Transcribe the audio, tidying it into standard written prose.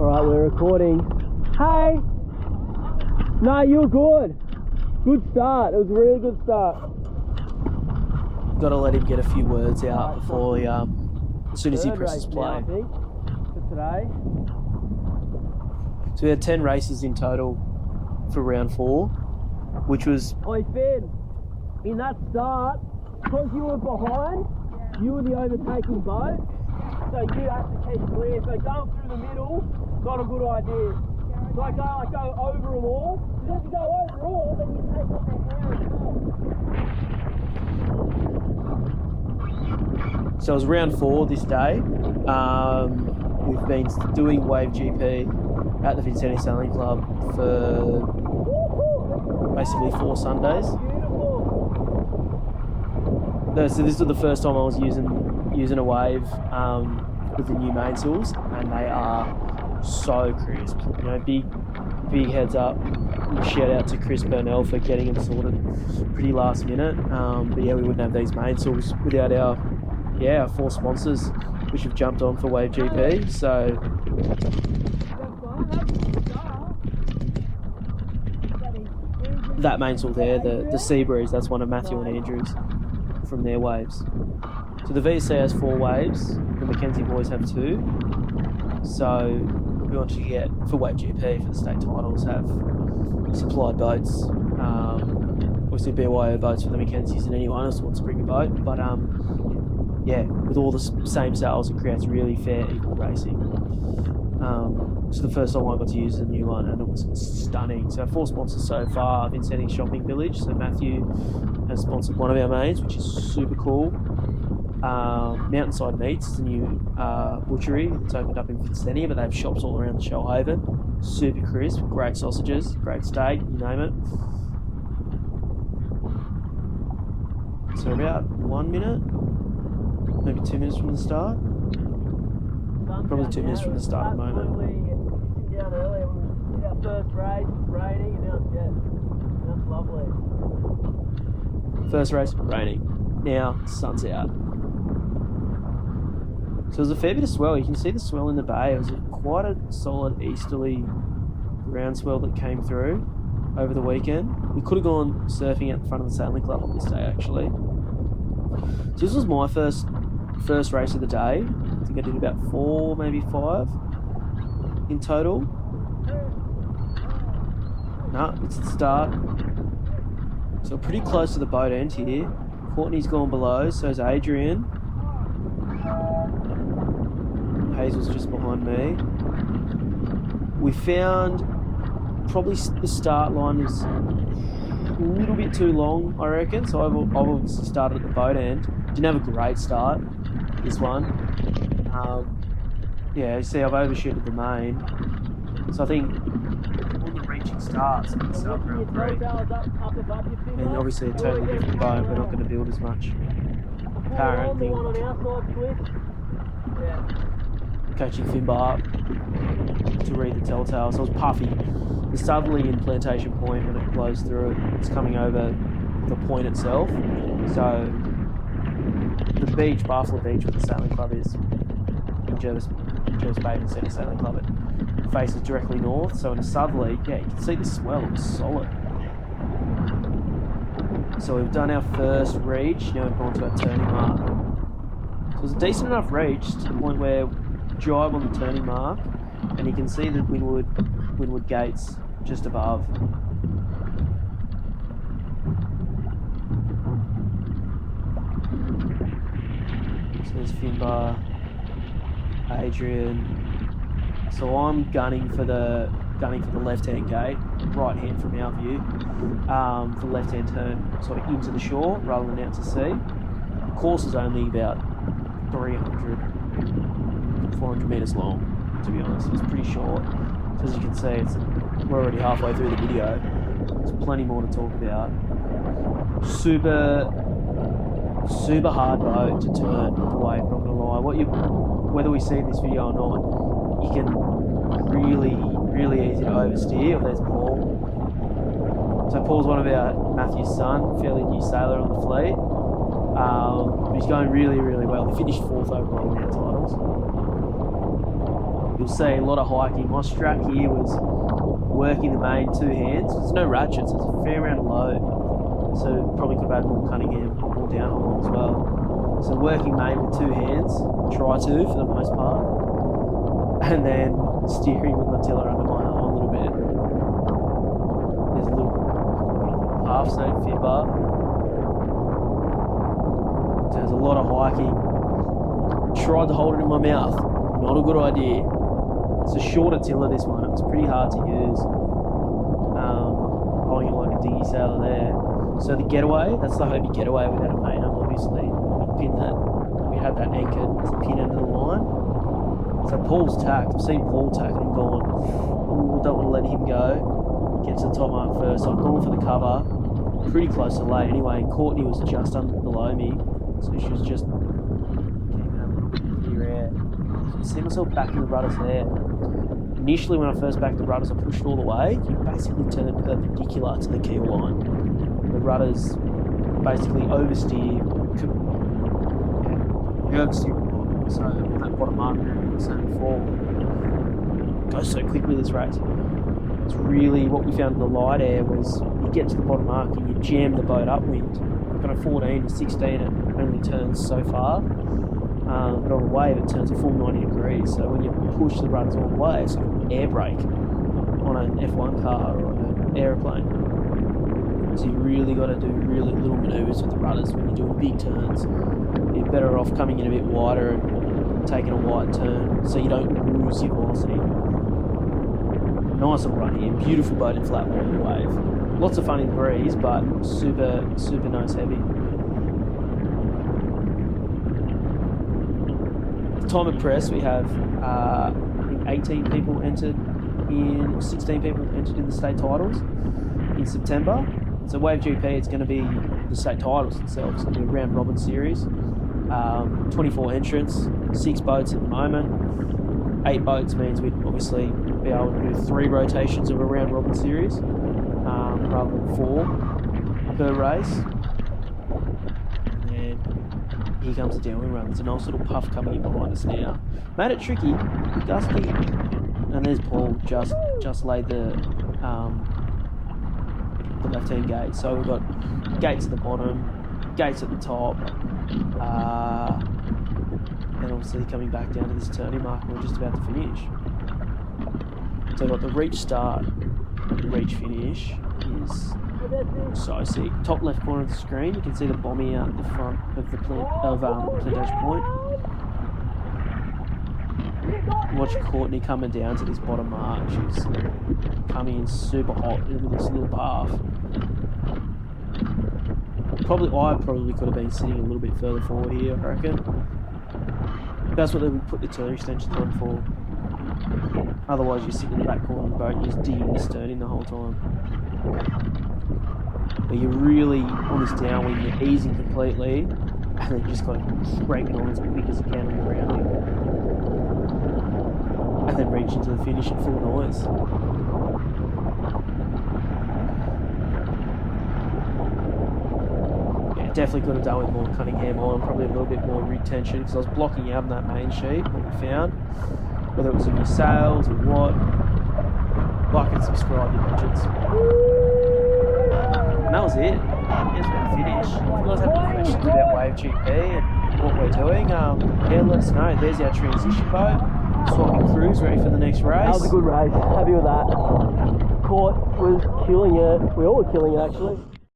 Alright, we're recording. Hey! No, you're good. Good start. It was a really good start. Got to let him get a few words out before he, as soon as he presses play. Now, I think, for today. So we had 10 races in total for round 4, which was... Oi, Finn, in that start, because you were behind, you were the overtaking boat, so you have to keep clear. So going through the middle, not a good idea. So I go over them all. Because if you go over all, then you take off their hair as well. So it was round 4 this day. We've been doing WaveGP at the Vincentia Sailing Club for basically 4 Sundays. So this was the first time I was using a wave with the new mainsails, and they are so crisp. You know, big heads up. Shout out to Chris Burnell for getting them sorted pretty last minute. But yeah, we wouldn't have these mainsails without our 4 sponsors, which have jumped on for WaveGP. So that mainsail there, the Sea Breeze, that's one of Matthew and Andrew's from their waves. So the VSC has 4 waves, the Mackenzie boys have 2. So we wanted to get, for WaveGP, for the state titles, have supplied boats. Obviously BYO boats for the Mackenzies, and anyone else wants to bring a boat. But yeah, with all the same sails, it creates really fair, equal racing. So the first time I got to use the new one, and it was stunning. So 4 sponsors so far. Vincentia Shopping Village. So Matthew has sponsored one of our mains, which is super cool. Mountainside Meats is a new butchery. It's opened up in Vincentia, but they have shops all around the Shellhaven. Super crisp, great sausages, great steak, you name it. So about 1 minute, maybe 2 minutes from the start. Probably 2 minutes from the start at the moment. Down earlier when we did our first race, it's raining, and now it's lovely. First race, raining. Now, sun's out. So there's a fair bit of swell. You can see the swell in the bay. It was quite a solid easterly ground swell that came through over the weekend. We could have gone surfing at the front of the Sailing Club on this day, actually. So this was my first race of the day. I think I did about 4, maybe 5 in total. No, it's the start. So pretty close to the boat end here. Courtney's gone below, so is Adrian. Hazel's just behind me. We found probably the start line is a little bit too long, I reckon. So I've obviously started at the boat end. Didn't have a great start, this one. Yeah, you see I've overshooted the main. So I think all the reaching starts in the Sail Grand Prix. And obviously a totally different boat, we're not going to build as much. Apparently. Coaching Finbar up to read the telltale. So it was puffy. The southerly in Plantation Point, when it blows through it, it's coming over the point itself. So the beach, Barfla Beach, where the Sailing Club is, in Jervis Bay and Centre Sailing Club, it faces directly north. So in a southerly, yeah, you can see the swell, it was solid. So we've done our first reach, now we've gone to our turning mark. So it was a decent enough reach to the point where jibe on the turning mark, and you can see the Windward-Gates just above. So there's Finbar, Adrian. So I'm gunning for the left-hand gate, right hand from our view, for the left-hand turn, sort of into the shore rather than out to sea. The course is only about 400 metres long, to be honest. It's pretty short. So as you can see, we're already halfway through the video. There's plenty more to talk about. Super hard boat to turn the wave, not gonna lie. Whether we see this video or not, you can really easy to oversteer. There's Paul. So Paul's one of Matthew's son, fairly new sailor on the fleet. But he's going really well. He finished 4th overall in our titles. you'll see a lot of hiking. My strap here was working the main 2 hands. There's no ratchets, it's a fair amount of load. So probably could have had more Cunningham, more downhill as well. So working main with 2 hands, try to for the most part. And then steering with my tiller under my arm a little bit. There's a little half snake fibber. So there's a lot of hiking. Tried to hold it in my mouth. Not a good idea. It's a shorter tiller, this one. It was pretty hard to use. Holding it like a dinghy sailor there. So the getaway, that's the Hobie getaway without a main up, obviously. We had that anchored as a pin into the line. So Paul's tacked. I've seen Paul tack and I'm going, ooh, don't want to let him go. Get to the top mark first. So I've gone for the cover. Pretty close to lay anyway. And Courtney was just below me. So she was just getting that little bit of clear air. You can see myself backing the rudders there. Initially when I first backed the rudders, I pushed all the way. You basically turn it perpendicular to the keel line. The rudders basically oversteer. So that bottom mark there, I was saying before, goes so quickly this race. It's really what we found in the light air was you get to the bottom mark and you jam the boat upwind. Kind of 14 to 16, it only turns so far. But on a wave it turns a full 90 degrees. So when you push the rudders all the way, it's like an air brake on an F1 car or an aeroplane. So you really got to do really little manoeuvres with the rudders when you're doing big turns. You're better off coming in a bit wider and taking a wide turn so you don't lose your velocity. Nice little run here. Beautiful boat in flat water wave. Lots of fun in the breeze, but super nose heavy. At the time of press, we have 18 people entered 16 people entered in the state titles in September. So WaveGP, it's going to be the state titles itself. It's going to be a round robin series. 24 entrants, 6 boats at the moment. 8 boats means we'd obviously be able to do 3 rotations of a round robin series rather than 4 per race. And then here comes the downwind run. There's a nice little puff coming in behind us now. Made it tricky, but gusty. And there's Paul just laid the left-hand gate. So we've got gates at the bottom, gates at the top, and obviously coming back down to this turning mark, and we're just about to finish. So we've got the reach start and the reach finish is so sick. Top left corner of the screen, you can see the bombing out the front of the plantation point. Watch Courtney coming down to this bottom mark. She's coming in super hot with this little path. I probably could have been sitting a little bit further forward here, I reckon. That's what they would put the tiller extensions on for. Otherwise you're sitting in the back corner of the boat and you're just digging the stern in the whole time. But you're really, on this downwind, you're easing completely and then you just got to crank it on as quick as you can on the rounding. And then reach into the finish at full noise. Yeah, definitely could have done with more Cunningham on, probably a little bit more rig tension because I was blocking out on that main sheet, what we found. Whether it was in your sails or what. Like and subscribe, your legends. And that was it. Here's where we finish. If you guys have any questions about WaveGP and what we're doing, yeah, let us know. There's our transition boat. Swapping crews, ready for the next race. That was a good race. Happy with that. Court was killing it. We all were killing it, actually.